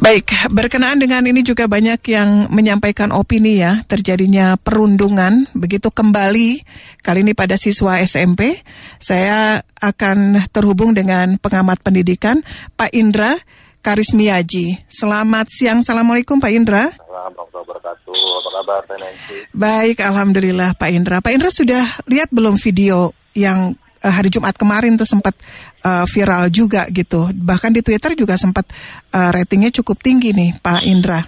Baik, berkenaan dengan ini juga banyak yang menyampaikan opini ya, terjadinya perundungan, begitu kembali, kali ini pada siswa SMP. Saya akan terhubung dengan pengamat pendidikan, Pak Indra Karismiaji. Selamat siang, Assalamualaikum Pak Indra. Assalamualaikum warahmatullahi wabarakatuh, apa kabar Nancy? Baik, Alhamdulillah Pak Indra. Pak Indra sudah lihat belum video yang hari Jumat kemarin tuh sempat viral juga gitu. Bahkan di Twitter juga sempat ratingnya cukup tinggi nih Pak Indra.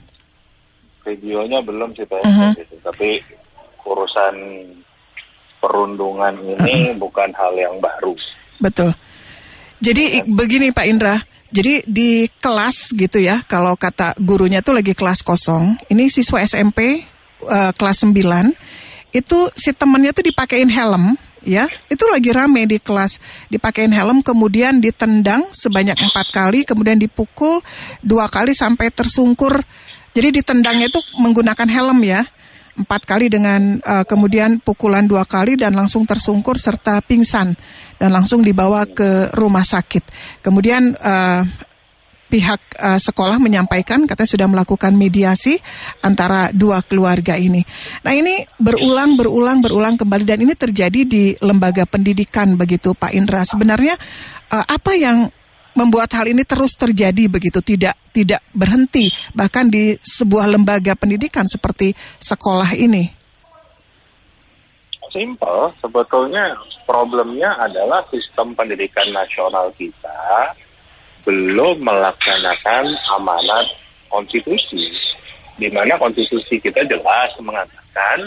Videonya belum sih Pak, tapi urusan perundungan ini bukan hal yang baru. Betul. Jadi begini Pak Indra, jadi di kelas gitu ya, kalau kata gurunya tuh lagi kelas kosong, ini siswa SMP kelas 9, itu si temennya tuh dipakein helm. Ya, itu lagi rame di kelas, dipakein helm, kemudian ditendang sebanyak 4 kali, kemudian dipukul 2 kali sampai tersungkur. Jadi ditendangnya itu menggunakan helm ya, 4 kali dengan kemudian pukulan 2 kali dan langsung tersungkur serta pingsan dan langsung dibawa ke rumah sakit. Kemudian pihak sekolah menyampaikan katanya sudah melakukan mediasi antara dua keluarga ini. Nah ini berulang kembali dan ini terjadi di lembaga pendidikan begitu Pak Indra. Sebenarnya apa yang membuat hal ini terus terjadi begitu, tidak berhenti bahkan di sebuah lembaga pendidikan seperti sekolah ini? Simple, sebetulnya problemnya adalah sistem pendidikan nasional kita belum melaksanakan amanat konstitusi, di mana konstitusi kita jelas mengatakan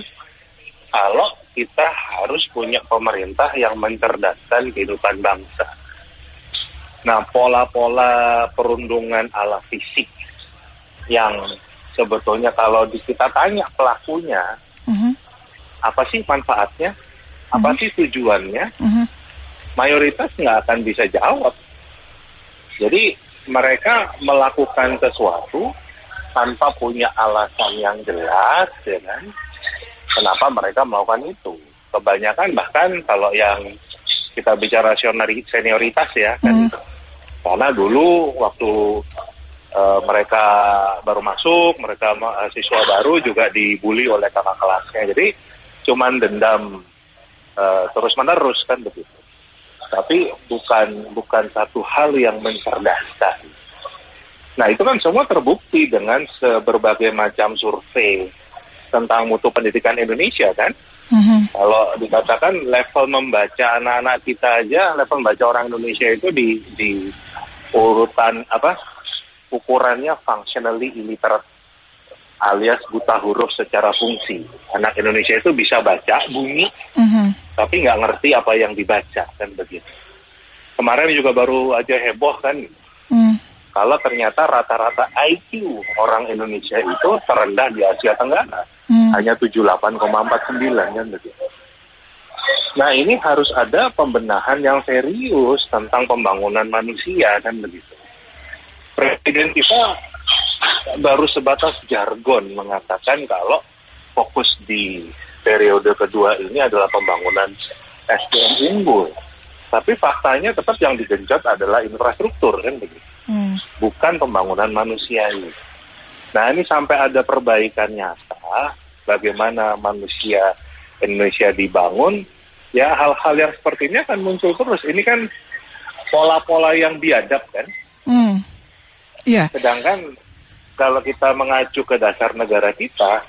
kalau kita harus punya pemerintah yang mencerdaskan kehidupan bangsa. Nah, pola-pola perundungan ala fisik yang sebetulnya kalau kita tanya pelakunya, apa sih manfaatnya, apa sih tujuannya, mayoritas nggak akan bisa jawab. Jadi mereka melakukan sesuatu tanpa punya alasan yang jelas, ya kan? Kenapa mereka melakukan itu? Kebanyakan bahkan kalau yang kita bicara senioritas ya, kan? Karena dulu waktu mereka baru masuk, mereka siswa baru juga dibully oleh kakak kelasnya. Jadi cuman dendam terus-menerus kan begitu. Tapi bukan satu hal yang mencerdaskan. Nah itu kan semua terbukti dengan berbagai macam survei tentang mutu pendidikan Indonesia kan. Kalau dikatakan level membaca anak-anak kita aja, level membaca orang Indonesia itu di urutan ukurannya functionally illiterate alias buta huruf secara fungsi. Anak Indonesia itu bisa baca bunyi, tapi nggak ngerti apa yang dibaca, kan begitu. Kemarin juga baru aja heboh kan, kalau ternyata rata-rata IQ orang Indonesia itu terendah di Asia Tenggara, hanya 78,49 kan begitu. Nah ini harus ada pembenahan yang serius tentang pembangunan manusia, kan begitu. Presiden kita baru sebatas jargon mengatakan kalau fokus di periode kedua ini adalah pembangunan SDM unggul. Tapi faktanya tetap yang digenjot adalah infrastruktur kan begitu. Bukan pembangunan manusia ini. Nah ini sampai ada perbaikan nyata bagaimana manusia Indonesia dibangun, ya hal-hal yang seperti ini akan muncul terus. Ini kan pola-pola yang biadab kan. Sedangkan kalau kita mengacu ke dasar negara kita,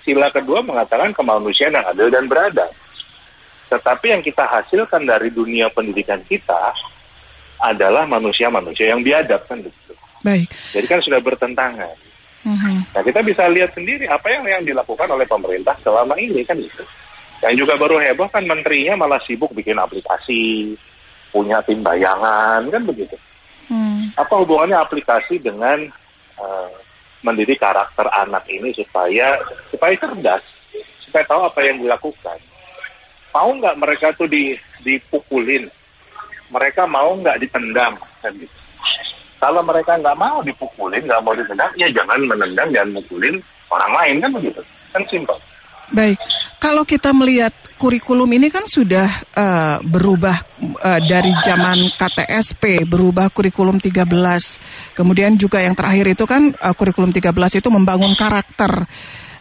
sila kedua mengatakan kemanusiaan yang adil dan beradab. Tetapi yang kita hasilkan dari dunia pendidikan kita adalah manusia-manusia yang biadab kan begitu. Baik. Jadi kan sudah bertentangan. Nah kita bisa lihat sendiri apa yang dilakukan oleh pemerintah selama ini kan gitu. Yang juga baru heboh kan menterinya malah sibuk bikin aplikasi, punya tim bayangan kan begitu. Apa hubungannya aplikasi dengan mendidik karakter anak ini supaya cerdas, supaya tahu apa yang dilakukan. Mau nggak mereka tuh dipukulin? Mereka mau nggak ditendang? Kan gitu. Kalau mereka nggak mau dipukulin, nggak mau ditendang, ya jangan menendang dan mukulin orang lain kan begitu. Kan simpel. Baik, Kalau kita melihat kurikulum ini kan sudah berubah dari zaman KTSP, berubah kurikulum 13. Kemudian juga yang terakhir itu kan kurikulum 13 itu membangun karakter.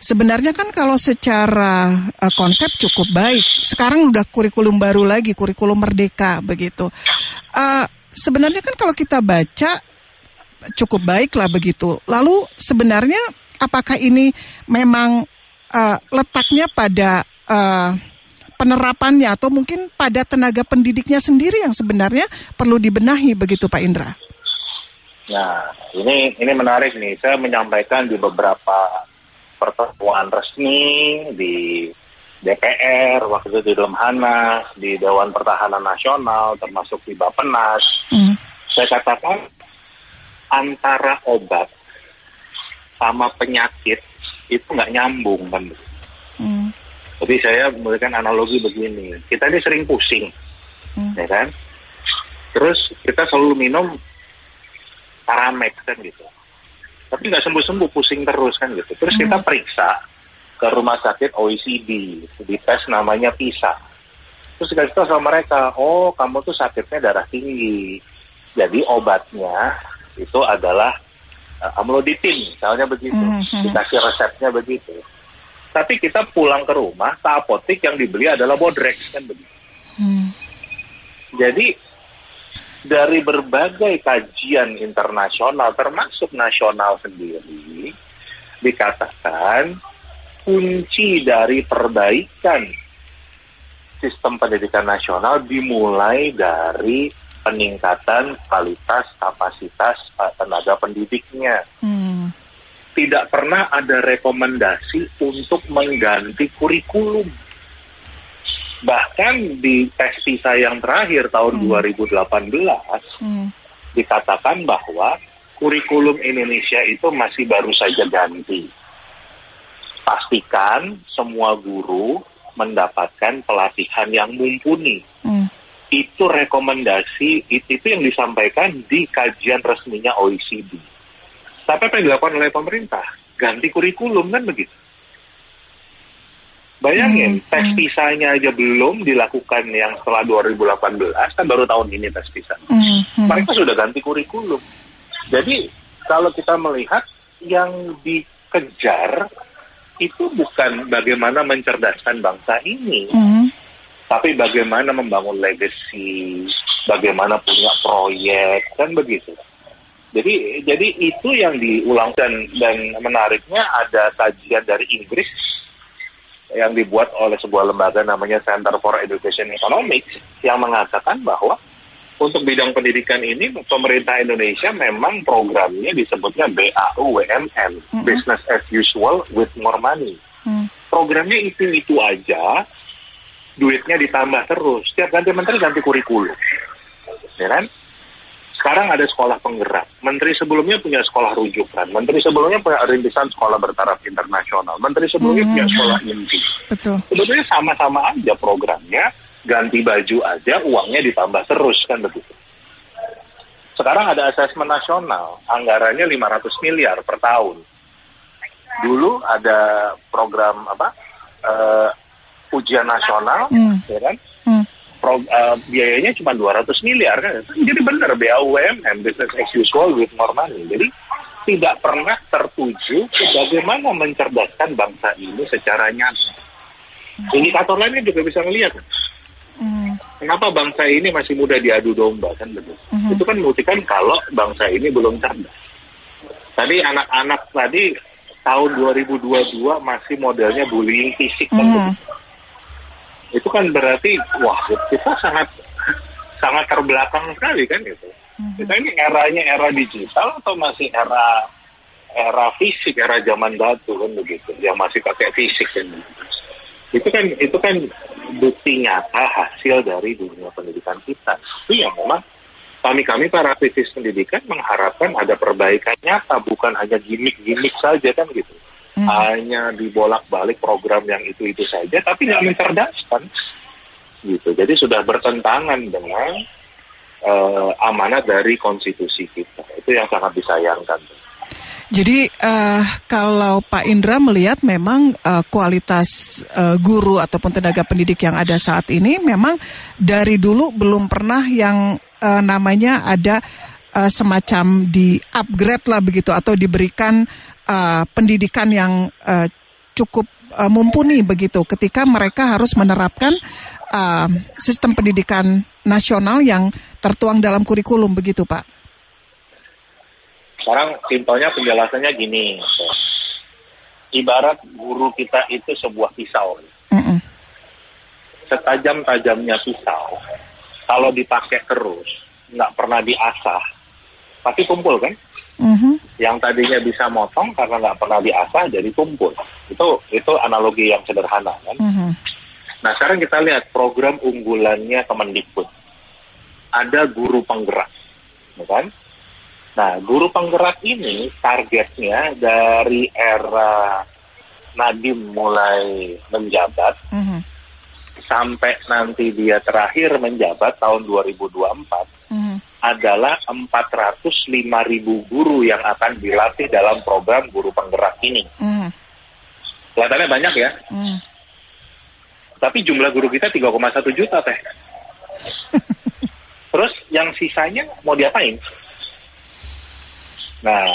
Sebenarnya kan kalau secara konsep cukup baik. Sekarang udah kurikulum baru lagi, kurikulum merdeka begitu. Sebenarnya kan kalau kita baca cukup baik lah begitu. Lalu sebenarnya apakah ini memang letaknya pada penerapannya atau mungkin pada tenaga pendidiknya sendiri yang sebenarnya perlu dibenahi begitu Pak Indra? Nah, ini menarik nih. Saya menyampaikan di beberapa pertemuan resmi di DPR, waktu itu di Lemhanas, di Dewan Pertahanan Nasional, termasuk di Bappenas. Saya katakan antara obat sama penyakit itu nggak nyambung kan. Jadi saya memberikan analogi begini, kita ini sering pusing, ya kan? Terus kita selalu minum Paramex kan gitu, tapi nggak sembuh-sembuh, pusing terus kan gitu. Terus kita periksa ke rumah sakit OECD, di tes namanya PISA. Terus dikasih tahu sama mereka, oh kamu tuh sakitnya darah tinggi, jadi obatnya itu adalah amlodipin, misalnya begitu, dikasih resepnya begitu. Tapi kita pulang ke rumah, ke apotek yang dibeli adalah Bodrex, kan begitu. Jadi, dari berbagai kajian internasional, termasuk nasional sendiri, dikatakan kunci dari perbaikan sistem pendidikan nasional dimulai dari peningkatan kualitas kapasitas tenaga pendidiknya. Tidak pernah ada rekomendasi untuk mengganti kurikulum. Bahkan di tes PISA yang terakhir tahun 2018 dikatakan bahwa kurikulum Indonesia itu masih baru saja ganti. Pastikan semua guru mendapatkan pelatihan yang mumpuni. Itu rekomendasi, itu yang disampaikan di kajian resminya OECD. Tapi apa yang dilakukan oleh pemerintah? Ganti kurikulum kan begitu. Bayangin, tes PISA-nya aja belum dilakukan yang setelah 2018, kan baru tahun ini tes PISA. Mereka sudah ganti kurikulum. Jadi, kalau kita melihat yang dikejar, itu bukan bagaimana mencerdaskan bangsa ini, tapi bagaimana membangun legacy, bagaimana punya proyek, kan begitu. Jadi itu yang diulang dan menariknya ada kajian dari Inggris yang dibuat oleh sebuah lembaga namanya Center for Education Economics yang mengatakan bahwa untuk bidang pendidikan ini pemerintah Indonesia memang programnya disebutnya BAUWMN, Business as Usual with More Money. Programnya itu aja, duitnya ditambah terus. Setiap ganti menteri ganti kurikulum, ya kan? Sekarang ada sekolah penggerak. Menteri sebelumnya punya sekolah rujukan. Menteri sebelumnya punya rintisan sekolah bertaraf internasional. Menteri sebelumnya punya sekolah inti. Betul. Sebetulnya sama-sama aja programnya. Ganti baju aja, uangnya ditambah terus kan begitu. Sekarang ada asesmen nasional. Anggarannya 500 miliar per tahun. Dulu ada program ujian nasional, ya kan? Biayanya cuma 200 miliar kan. Jadi benar BAUMN, Business as Usual with More Money. Jadi tidak pernah tertuju ke bagaimana mencerdaskan bangsa ini secara nyata. Indikator lainnya juga bisa melihat. Kenapa bangsa ini masih mudah diadu domba kan begitu. Itu kan membuktikan kalau bangsa ini belum cerdas. Tadi anak-anak tadi tahun 2022 masih modelnya bullying fisik kan begitu. Itu kan berarti, wah kita sangat terbelakang sekali kan gitu. Kita ini era digital atau masih era fisik, era zaman batu kan begitu, yang masih pakai fisik kan. Itu kan bukti nyata hasil dari dunia pendidikan kita. Itu yang memang kami para aktivis pendidikan mengharapkan ada perbaikan nyata, bukan hanya gimmick saja kan gitu. Hanya dibolak-balik program yang itu saja, tapi nggak mencerdaskan gitu. Jadi sudah bertentangan dengan amanat dari konstitusi kita. Itu yang sangat disayangkan. Jadi kalau Pak Indra melihat memang kualitas guru ataupun tenaga pendidik yang ada saat ini memang dari dulu belum pernah yang namanya ada semacam di upgrade lah begitu atau diberikan pendidikan yang cukup mumpuni begitu ketika mereka harus menerapkan sistem pendidikan nasional yang tertuang dalam kurikulum begitu Pak. Sekarang simpelnya penjelasannya gini, ibarat guru kita itu sebuah pisau. Setajam-tajamnya pisau, kalau dipakai terus, nggak pernah diasah, pasti tumpul kan? Yang tadinya bisa motong karena nggak pernah diasah jadi tumpul. Itu analogi yang sederhana kan? Nah sekarang kita lihat program unggulannya Kemendikbud. Ada guru penggerak, kan? Nah, guru penggerak ini targetnya dari era Nadiem mulai menjabat sampai nanti dia terakhir menjabat tahun 2024 adalah 405.000 guru yang akan dilatih dalam program guru penggerak ini. Kelihatannya banyak ya. Tapi jumlah guru kita 3,1 juta teh. Terus yang sisanya mau diapain? Nah,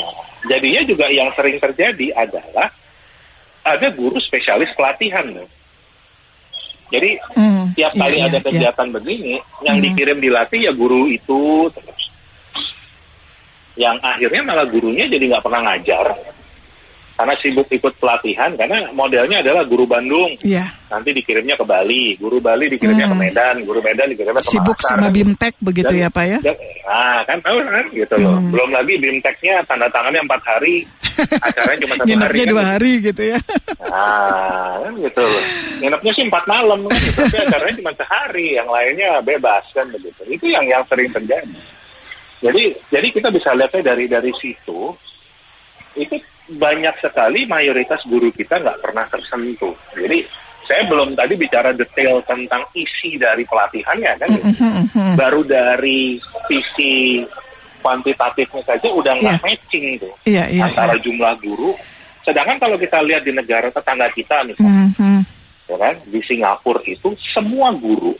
jadinya juga yang sering terjadi adalah ada guru spesialis pelatihan. Jadi tiap kali ada kegiatan begini, yang dikirim dilatih ya guru itu terus. Yang akhirnya malah gurunya jadi nggak pernah ngajar. Karena sibuk ikut pelatihan, karena modelnya adalah guru Bandung. Nanti dikirimnya ke Bali, guru Bali dikirimnya ke Medan, guru Medan dikirimnya ke Makassar. Sibuk sama BIMTEK begitu ya Pak ya? Kan tahu kan gitu loh. Belum lagi BIMTEK-nya tanda tangannya 4 hari, acaranya cuma 1 hari. Nginepnya 2 hari gitu ya? Kan gitu loh. Nginepnya sih 4 malam kan, gitu. Tapi acaranya cuma sehari, yang lainnya bebas kan begitu. Itu yang sering terjadi. Jadi kita bisa lihatnya dari situ. Itu banyak sekali mayoritas guru kita nggak pernah tersentuh. Jadi saya belum tadi bicara detail tentang isi dari pelatihannya kan. Baru dari sisi kuantitatifnya saja udah nggak matching tuh antara jumlah guru. Sedangkan kalau kita lihat di negara tetangga kita misalnya, ya kan, di Singapura itu semua guru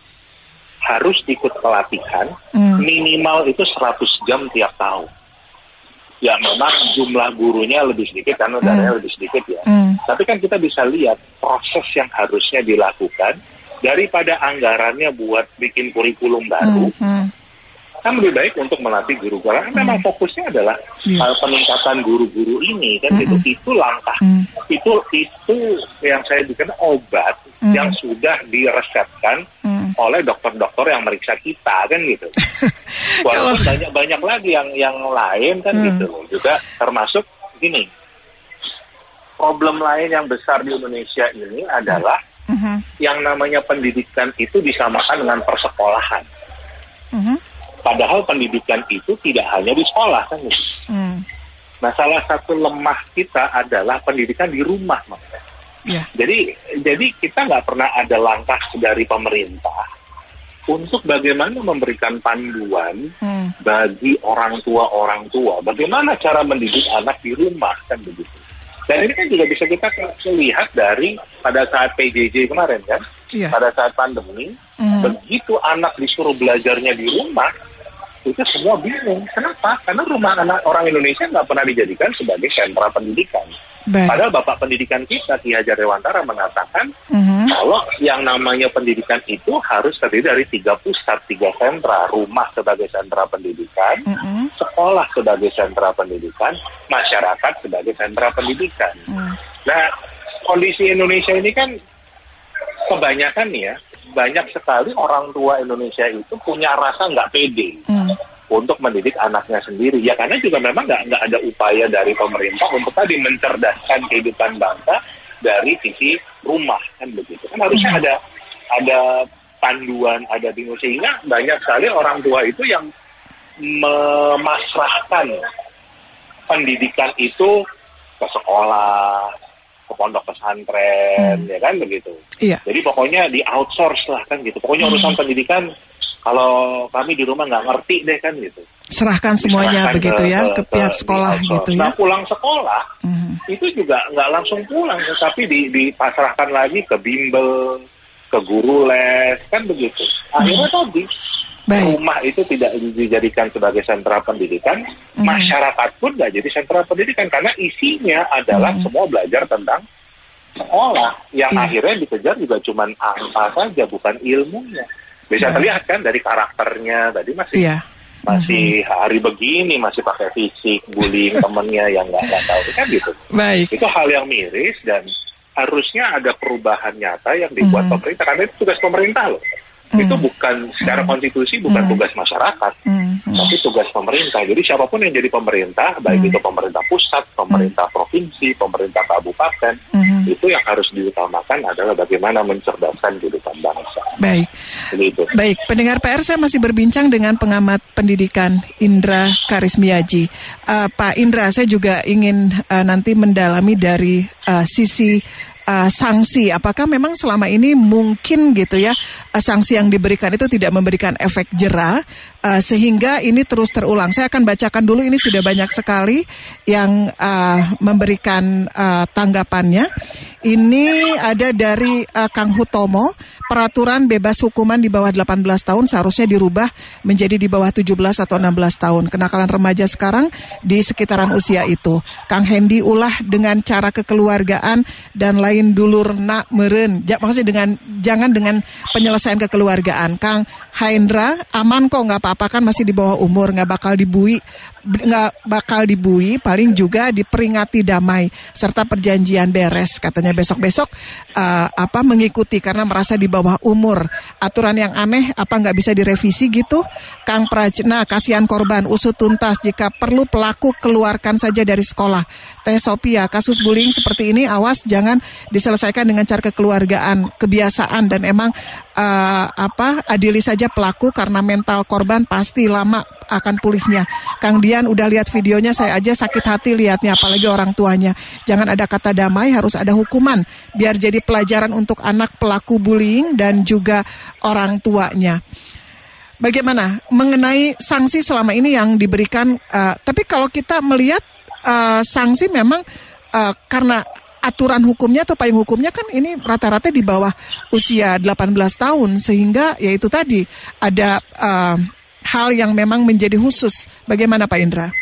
harus ikut pelatihan minimal itu 100 jam tiap tahun. Ya memang jumlah gurunya lebih sedikit karena negaranya lebih sedikit ya. Tapi kan kita bisa lihat proses yang harusnya dilakukan daripada anggarannya buat bikin kurikulum baru. Kan lebih baik untuk melatih guru. Karena memang fokusnya adalah peningkatan guru-guru ini kan gitu. Itu langkah. Itu yang saya bikin obat yang sudah diresepkan oleh dokter-dokter yang meriksa kita kan gitu. Walaupun banyak lagi yang lain kan gitu loh. Juga termasuk gini. Problem lain yang besar di Indonesia ini adalah yang namanya pendidikan itu disamakan dengan persekolahan. Padahal pendidikan itu tidak hanya di sekolah kan gitu. Nah salah satu lemah kita adalah pendidikan di rumah maksudnya. Jadi kita nggak pernah ada langkah dari pemerintah untuk bagaimana memberikan panduan bagi orang tua, bagaimana cara mendidik anak di rumah kan begitu. Dan ini kan juga bisa kita lihat dari pada saat PJJ kemarin kan, pada saat pandemi, begitu anak disuruh belajarnya di rumah, itu semua bingung. Kenapa? Karena rumah anak orang Indonesia nggak pernah dijadikan sebagai sentra pendidikan. Padahal Bapak Pendidikan kita, Ki Hajar Dewantara, mengatakan kalau yang namanya pendidikan itu harus terdiri dari 3 pusat, 3 sentra. Rumah sebagai sentra pendidikan, sekolah sebagai sentra pendidikan, masyarakat sebagai sentra pendidikan. Nah, kondisi Indonesia ini kan kebanyakan ya, banyak sekali orang tua Indonesia itu punya rasa nggak pede untuk mendidik anaknya sendiri. Ya karena juga memang nggak ada upaya dari pemerintah untuk tadi mencerdaskan kehidupan bangsa dari sisi rumah kan begitu. Kan harusnya ada panduan, ada bingung, sehingga banyak sekali orang tua itu yang memasrahkan pendidikan itu ke sekolah, ke pondok pesantren, ya kan begitu. Jadi pokoknya di outsource lah kan gitu. Pokoknya urusan pendidikan kalau kami di rumah nggak ngerti deh kan gitu. serahkan semuanya begitu ya ke pihak sekolah gitu ya. Nah pulang sekolah itu juga nggak langsung pulang, tapi dipasrahkan lagi ke bimbel, ke guru les, kan begitu. Akhirnya tadi rumah itu tidak dijadikan sebagai sentra pendidikan, masyarakat pun nggak jadi sentra pendidikan karena isinya adalah semua belajar tentang sekolah yang akhirnya dikejar juga cuman angka saja, bukan ilmunya. Bisa terlihat kan dari karakternya tadi masih hari begini masih pakai fisik, bullying temennya yang nggak tahu kan gitu. Baik. Itu hal yang miris dan harusnya ada perubahan nyata yang dibuat pemerintah karena itu tugas pemerintah loh. Itu bukan secara konstitusi bukan tugas masyarakat, tapi tugas pemerintah. Jadi siapapun yang jadi pemerintah, baik itu pemerintah pusat, pemerintah provinsi, pemerintah kabupaten, itu yang harus diutamakan adalah bagaimana mencerdaskan kehidupan bangsa. Baik. Begitu. Baik, pendengar PR, saya masih berbincang dengan pengamat pendidikan Indra Karismiaji. Pak Indra, saya juga ingin nanti mendalami dari sisi sanksi, apakah memang selama ini mungkin gitu ya sanksi yang diberikan itu tidak memberikan efek jera sehingga ini terus terulang. Saya akan bacakan dulu, ini sudah banyak sekali yang memberikan tanggapannya. Ini ada dari Kang Hutomo, peraturan bebas hukuman di bawah 18 tahun seharusnya dirubah menjadi di bawah 17 atau 16 tahun. Kenakalan remaja sekarang di sekitaran usia itu. Kang Hendi, ulah dengan cara kekeluargaan dan lain dulur nak meren. Maksudnya jangan dengan penyelesaian kekeluargaan. Kang Hendra, aman kok, nggak apa-apa kan masih di bawah umur, nggak bakal dibui, paling juga diperingati damai serta perjanjian beres. Katanya besok-besok mengikuti karena merasa di bawah umur. Aturan yang aneh apa nggak bisa direvisi gitu? Kang Prajna, kasihan korban, usut tuntas, jika perlu pelaku keluarkan saja dari sekolah. Teh Sophia, kasus bullying seperti ini awas jangan diselesaikan dengan cara kekeluargaan, kebiasaan dan emang adili saja pelaku karena mental korban pasti lama akan pulihnya. Kang Dian, udah lihat videonya, saya aja sakit hati lihatnya, apalagi orang tuanya. Jangan ada kata damai, harus ada hukuman biar jadi pelajaran untuk anak pelaku bullying dan juga orang tuanya. Bagaimana mengenai sanksi selama ini yang diberikan? Tapi kalau kita melihat sanksi memang karena aturan hukumnya atau payung hukumnya kan ini rata-rata di bawah usia 18 tahun sehingga ya itu tadi ada hal yang memang menjadi khusus. Bagaimana Pak Indra?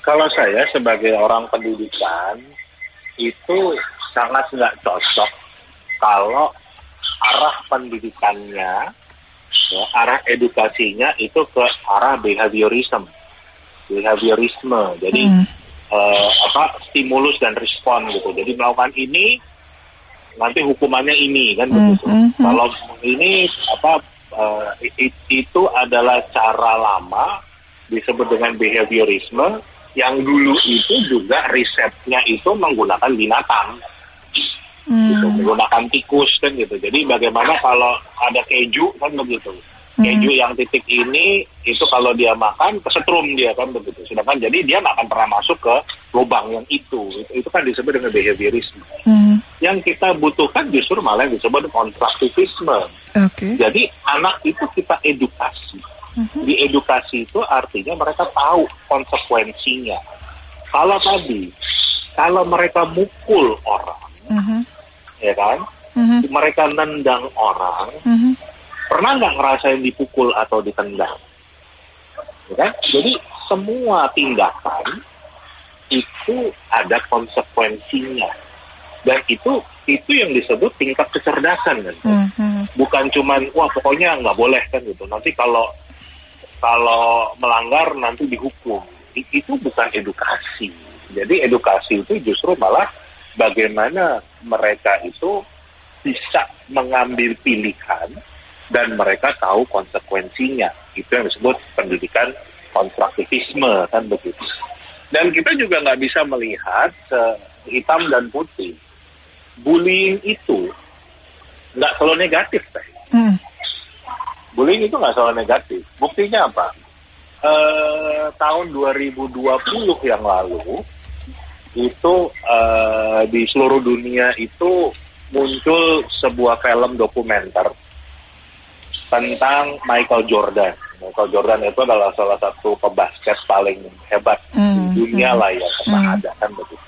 Kalau saya sebagai orang pendidikan itu sangat nggak cocok kalau arah pendidikannya, ya, arah edukasinya itu ke arah behaviorisme. Jadi stimulus dan respon gitu. Jadi melakukan ini nanti hukumannya ini kan begitu. Kalau ini itu adalah cara lama disebut dengan behaviorisme yang dulu itu juga risetnya itu menggunakan binatang. Gitu, menggunakan tikus kan gitu. Jadi bagaimana kalau ada keju kan begitu. Keju yang titik ini itu kalau dia makan kesetrum dia kan begitu. Sedangkan jadi dia nggak akan pernah masuk ke lubang yang itu. Itu kan disebut dengan behaviorisme. Yang kita butuhkan justru malah yang disebut konstruktivisme. Okay. Jadi anak itu kita edukasi. Di edukasi itu artinya mereka tahu konsekuensinya. Kalau mereka mukul orang, ya kan, mereka nendang orang. Pernah nggak ngerasain dipukul atau ditendang? Ya kan? Jadi semua tindakan itu ada konsekuensinya. Dan itu yang disebut tingkat kecerdasan kan. Bukan cuman wah pokoknya nggak boleh kan gitu. Nanti kalau melanggar nanti dihukum. Itu bukan edukasi. Jadi edukasi itu justru malah bagaimana mereka itu bisa mengambil pilihan dan mereka tahu konsekuensinya. Itu yang disebut pendidikan konstruktivisme kan begitu. Dan kita juga nggak bisa melihat hitam dan putih. Bullying itu nggak selalu negatif, Teh. Bullying itu nggak selalu negatif. Buktinya apa? Tahun 2020 yang lalu itu di seluruh dunia itu muncul sebuah film dokumenter tentang Michael Jordan. Michael Jordan itu adalah salah satu pebasket paling hebat di dunia lah ya, pernah ada kan begitu.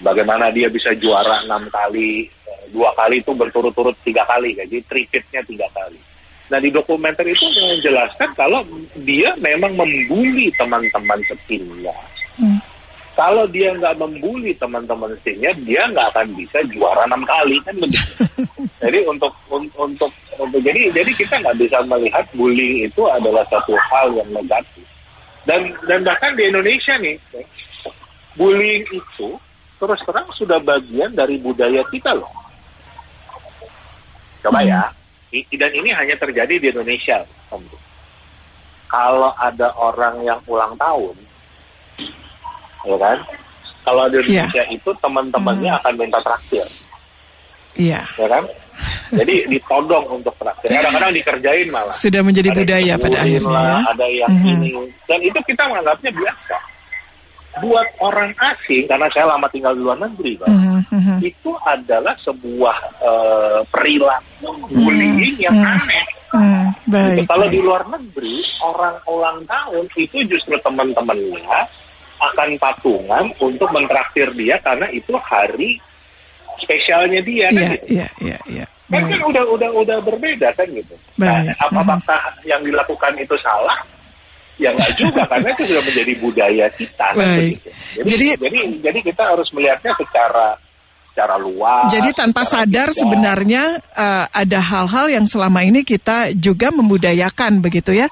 Bagaimana dia bisa juara 6 kali, 2 kali itu berturut-turut 3 kali, jadi tripitnya 3 kali. Nah di dokumenter itu menjelaskan kalau dia memang membuli teman-teman setimnya. Kalau dia nggak membuli teman-teman setimnya, dia nggak akan bisa juara 6 kali kan begitu. Jadi jadi kita nggak bisa melihat bullying itu adalah satu hal yang negatif. Dan bahkan di Indonesia nih, bullying itu terus terang sudah bagian dari budaya kita loh. Coba ya, dan ini hanya terjadi di Indonesia. Kalau ada orang yang ulang tahun, ya kan? Kalau di Indonesia itu teman-temannya akan minta traktir. Iya. Ya kan? Jadi ditodong untuk traktir. Kadang-kadang dikerjain malah. Sudah menjadi budaya pada akhirnya. Lah, ada yang ini. Dan itu kita menganggapnya biasa. Buat orang asing, karena saya lama tinggal di luar negeri, itu adalah sebuah perilaku bullying yang aneh. Gitu. Kalau di luar negeri, orang ulang tahun itu justru teman-temannya akan patungan untuk mentraktir dia karena itu hari spesialnya dia kan gitu. Iya. Kan udah berbeda kan gitu. Nah, apakah yang dilakukan itu salah? Ya nggak juga, karena itu sudah menjadi budaya kita. Kan, gitu. Jadi kita harus melihatnya secara luas. Jadi tanpa sadar sebenarnya ada hal-hal yang selama ini kita juga membudayakan begitu ya,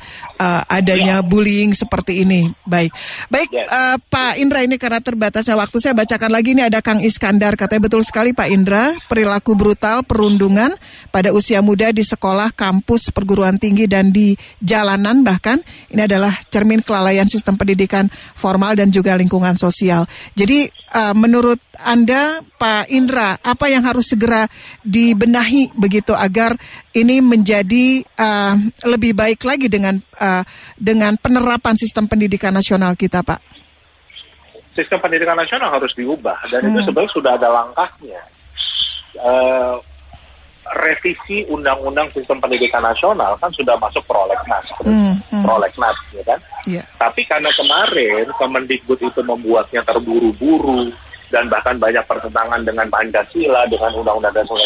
adanya bullying seperti ini. Baik, yes. Pak Indra, ini karena terbatasnya waktu saya bacakan lagi, ini ada Kang Iskandar, katanya betul sekali Pak Indra, perilaku brutal, perundungan pada usia muda di sekolah, kampus, perguruan tinggi dan di jalanan bahkan ini adalah cermin kelalaian sistem pendidikan formal dan juga lingkungan sosial. Jadi menurut Anda Pak Indra, apa yang harus segera dibenahi begitu agar ini menjadi lebih baik lagi dengan penerapan sistem pendidikan nasional kita, Pak? Sistem pendidikan nasional harus diubah dan itu sebenarnya sudah ada langkahnya. Revisi Undang-Undang Sistem Pendidikan Nasional kan sudah masuk prolegnas, ya kan? Yeah. Tapi karena kemarin Kemendikbud itu membuatnya terburu-buru dan bahkan banyak pertentangan dengan Pancasila, dengan Undang-Undang Dasar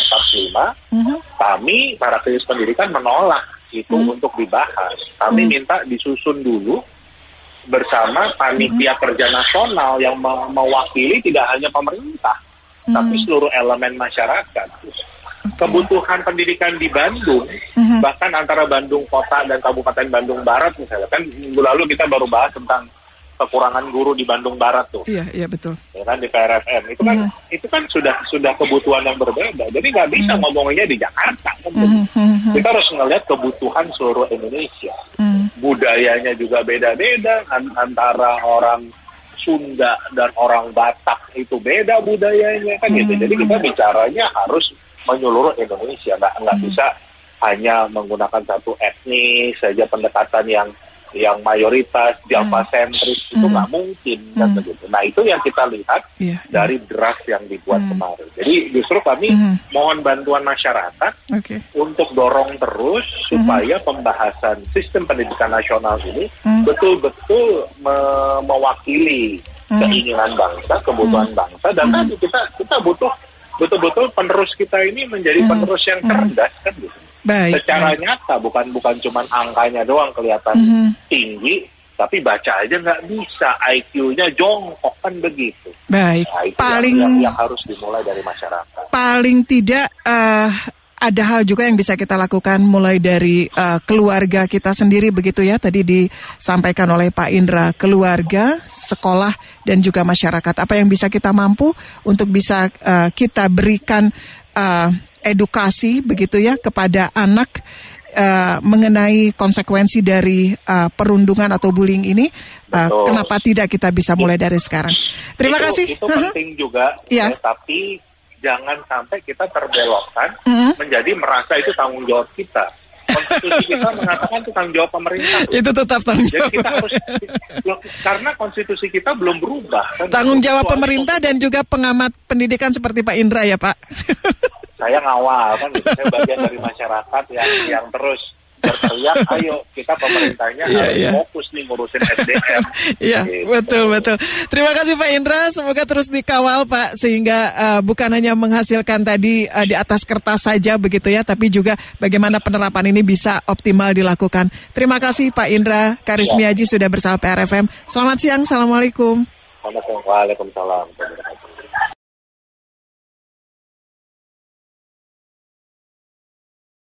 45, kami para aktivis pendidikan menolak itu untuk dibahas. Kami minta disusun dulu bersama panitia kerja nasional yang mewakili tidak hanya pemerintah, tapi seluruh elemen masyarakat. Kebutuhan pendidikan di Bandung, bahkan antara Bandung Kota dan Kabupaten Bandung Barat misalnya, kan minggu lalu kita baru bahas tentang kekurangan guru di Bandung Barat tuh. Iya betul. Ya kan di PRFM itu kan sudah kebutuhan yang berbeda. Jadi nggak bisa ngomongnya di Jakarta. Kan? Kita harus ngelihat kebutuhan seluruh Indonesia. Budayanya juga beda-beda antara orang Sunda dan orang Batak itu beda budayanya kan gitu. Jadi kita bicaranya harus menyeluruh Indonesia, nggak bisa hanya menggunakan satu etnis saja pendekatan yang mayoritas Java sentris itu nggak mungkin kan begitu. Nah itu yang kita lihat dari draft yang dibuat kemarin. Jadi justru kami mohon bantuan masyarakat untuk dorong terus supaya pembahasan sistem pendidikan nasional ini betul-betul mewakili keinginan bangsa, kebutuhan bangsa, dan tadi kita butuh betul-betul penerus kita ini menjadi penerus yang cerdas kan gitu. Secara nyata bukan cuma angkanya doang kelihatan tinggi, tapi baca aja nggak bisa, IQ-nya jongkok kan begitu. Baik. Nah, itu paling yang harus dimulai dari masyarakat. Paling tidak ada hal juga yang bisa kita lakukan mulai dari keluarga kita sendiri begitu ya. Tadi disampaikan oleh Pak Indra, keluarga, sekolah dan juga masyarakat. Apa yang bisa kita mampu untuk bisa kita berikan edukasi begitu ya kepada anak mengenai konsekuensi dari perundungan atau bullying ini. Kenapa tidak kita bisa mulai dari sekarang? Terima kasih. Itu penting juga, tapi jangan sampai kita terbelokkan menjadi merasa itu tanggung jawab kita. Konstitusi kita mengatakan itu tanggung jawab pemerintah. Itu tetap tanggung jawab. Jadi kita harus, karena konstitusi kita belum berubah. Kan? Tanggung jawab pemerintah dan juga pengamat pendidikan seperti Pak Indra ya Pak. Saya ngawal kan, saya bagian dari masyarakat yang terus berteriak, ayo kita pemerintahnya harus fokus nih ngurusin SDM. Iya, betul. Terima kasih Pak Indra, semoga terus dikawal Pak, sehingga bukan hanya menghasilkan tadi di atas kertas saja begitu ya, tapi juga bagaimana penerapan ini bisa optimal dilakukan. Terima kasih Pak Indra Karismiaji sudah bersama PRFM. Selamat siang, Assalamualaikum. Waalaikumsalam.